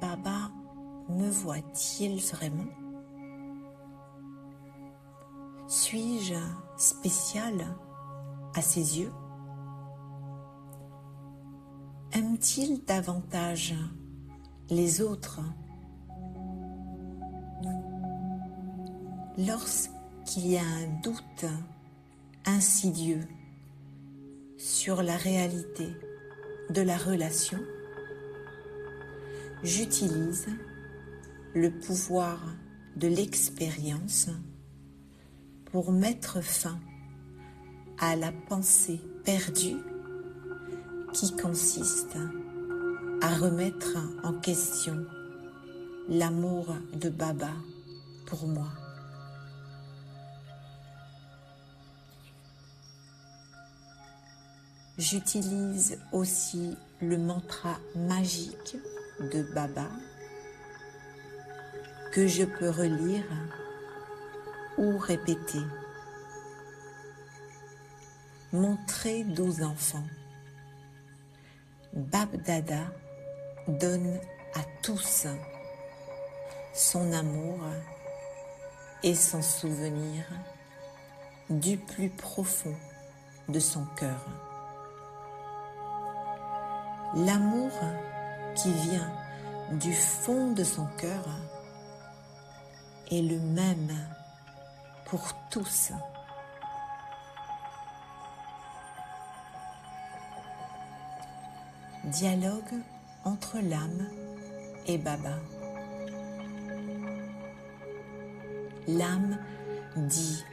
Baba me voit-il vraiment? Suis-je spécial à ses yeux? Aime-t-il davantage les autres? Lorsqu'il y a un doute insidieux sur la réalité de la relation, j'utilise le pouvoir de l'expérience pour mettre fin à la pensée perdue qui consiste à remettre en question l'amour de Baba pour moi. J'utilise aussi le mantra magique de Baba que je peux relire ou répéter. Mon très doux enfant, Bab Dada donne à tous son amour et son souvenir du plus profond de son cœur. L'amour qui vient du fond de son cœur est le même pour tous. Dialogue entre l'âme et Baba. L'âme dit: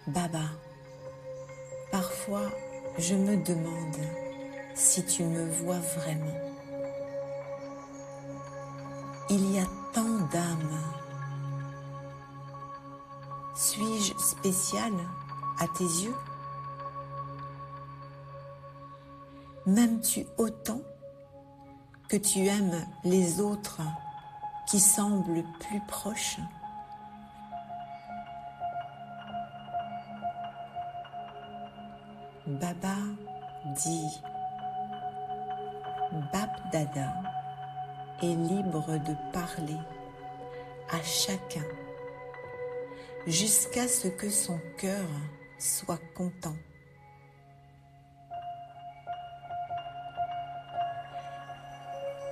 Baba, parfois je me demande si tu me vois vraiment. Il y a tant d'âmes. Suis-je spécial à tes yeux? M'aimes-tu autant que tu aimes les autres qui semblent plus proches? Baba dit: Bab Dada est libre de parler à chacun jusqu'à ce que son cœur soit content.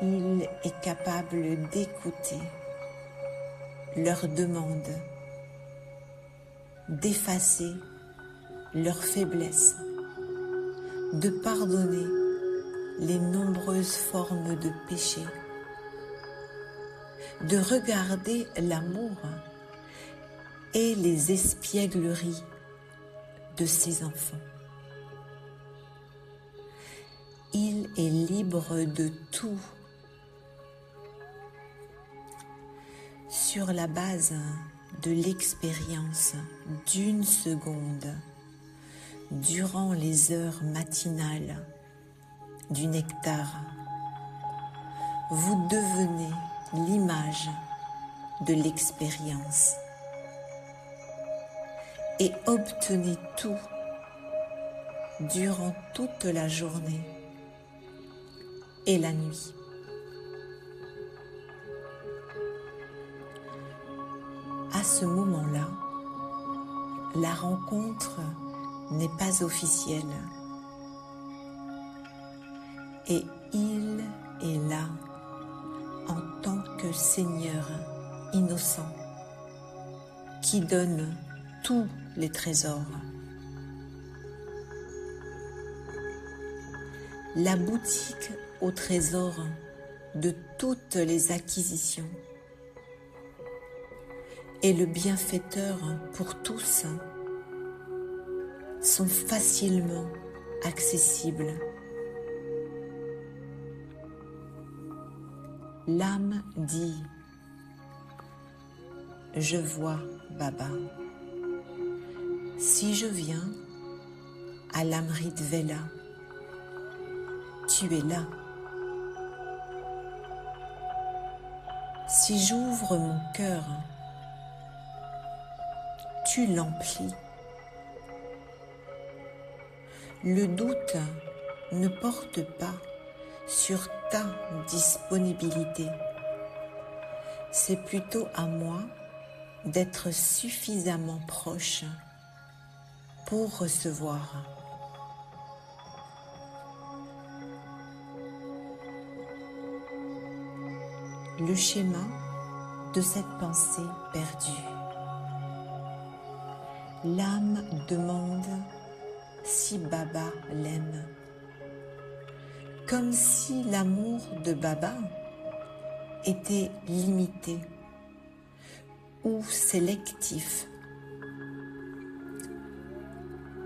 Il est capable d'écouter leurs demandes, d'effacer leurs faiblesses, de pardonner les nombreuses formes de péché, de regarder l'amour et les espiègleries de ses enfants. Il est libre de tout. Sur la base de l'expérience d'une seconde, durant les heures matinales du nectar, vous devenez l'image de l'expérience et obtenez tout durant toute la journée et la nuit. À ce moment-là, la rencontre n'est pas officielle et il est là en tant que Seigneur innocent qui donne tous les trésors. La boutique au trésor de toutes les acquisitions et le bienfaiteur pour tous sont facilement accessibles. L'âme dit: je vois Baba. Si je viens à l'Amrit Vela, tu es là. Si j'ouvre mon cœur, tu l'emplis. Le doute ne porte pas sur ta disponibilité. C'est plutôt à moi d'être suffisamment proche pour recevoir. Le schéma de cette pensée perdue. L'âme demande si Baba l'aime, comme si l'amour de Baba était limité ou sélectif.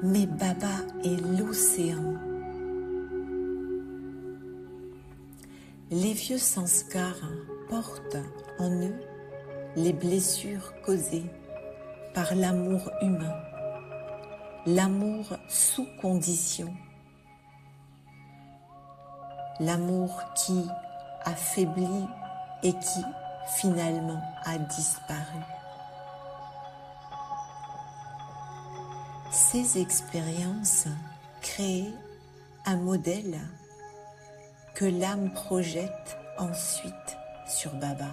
Mais Baba est l'océan. Les vieux sanskars portent en eux les blessures causées par l'amour humain, l'amour sous condition, l'amour qui affaiblit et qui finalement a disparu. Ces expériences créent un modèle que l'âme projette ensuite sur Baba.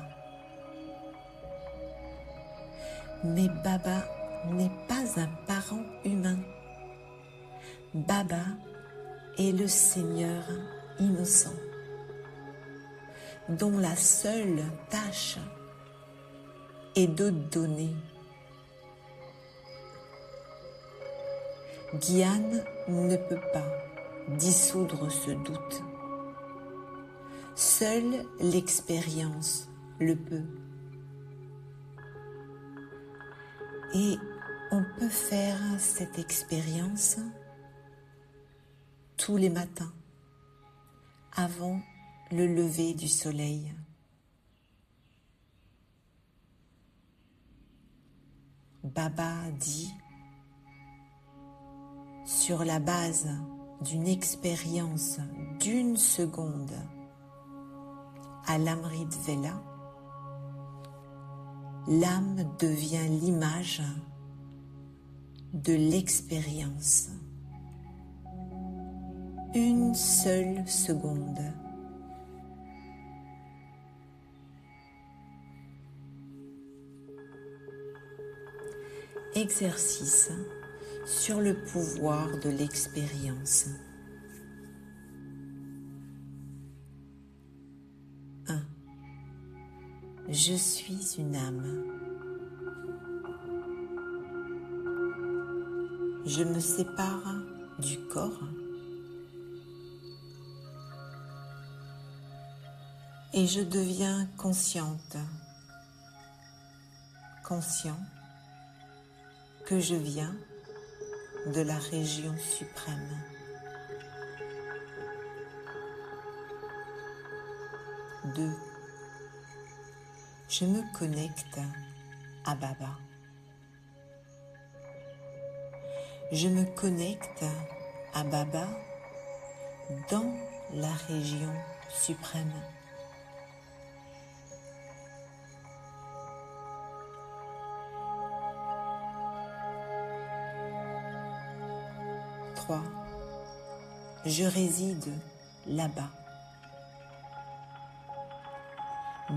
Mais Baba n'est pas un parent humain. Baba est le Seigneur innocent, dont la seule tâche est de donner. Gyan ne peut pas dissoudre ce doute. Seule l'expérience le peut. Et on peut faire cette expérience tous les matins, avant le lever du soleil. Baba dit, sur la base d'une expérience d'une seconde à l'Amrit Vela, l'âme devient l'image de l'expérience. Une seule seconde. Exercice sur le pouvoir de l'expérience. 1. Je suis une âme. Je me sépare du corps et je deviens consciente, conscient que je viens de la région suprême. 2. Je me connecte à Baba. Je me connecte à Baba dans la région suprême. 3. Je réside là-bas.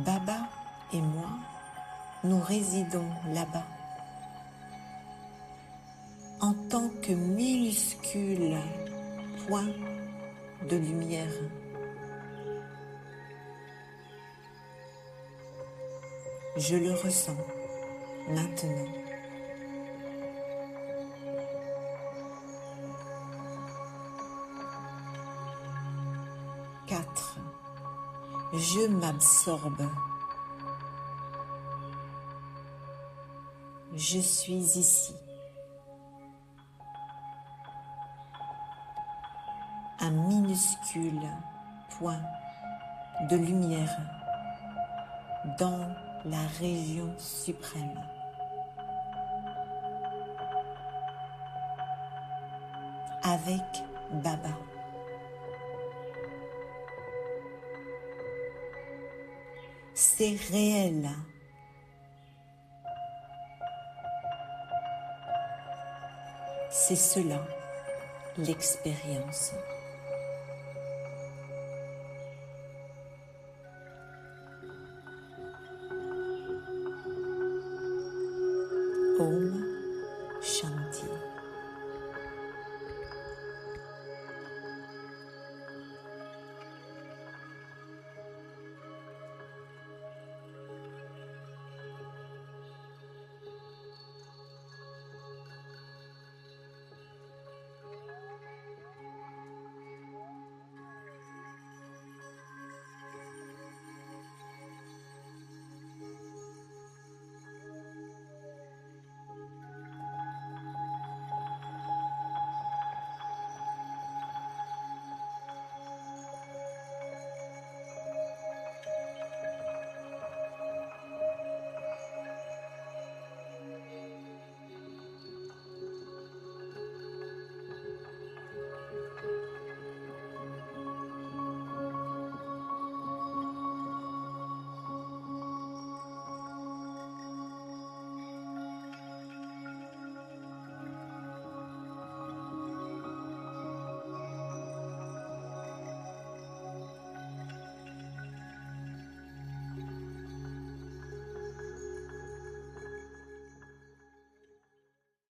Baba et moi, nous résidons là-bas. En tant que minuscule point de lumière. Je le ressens maintenant. 4. Je m'absorbe. Je suis ici. Un minuscule point de lumière dans la région suprême. Avec Baba. C'est réel. C'est cela, l'expérience.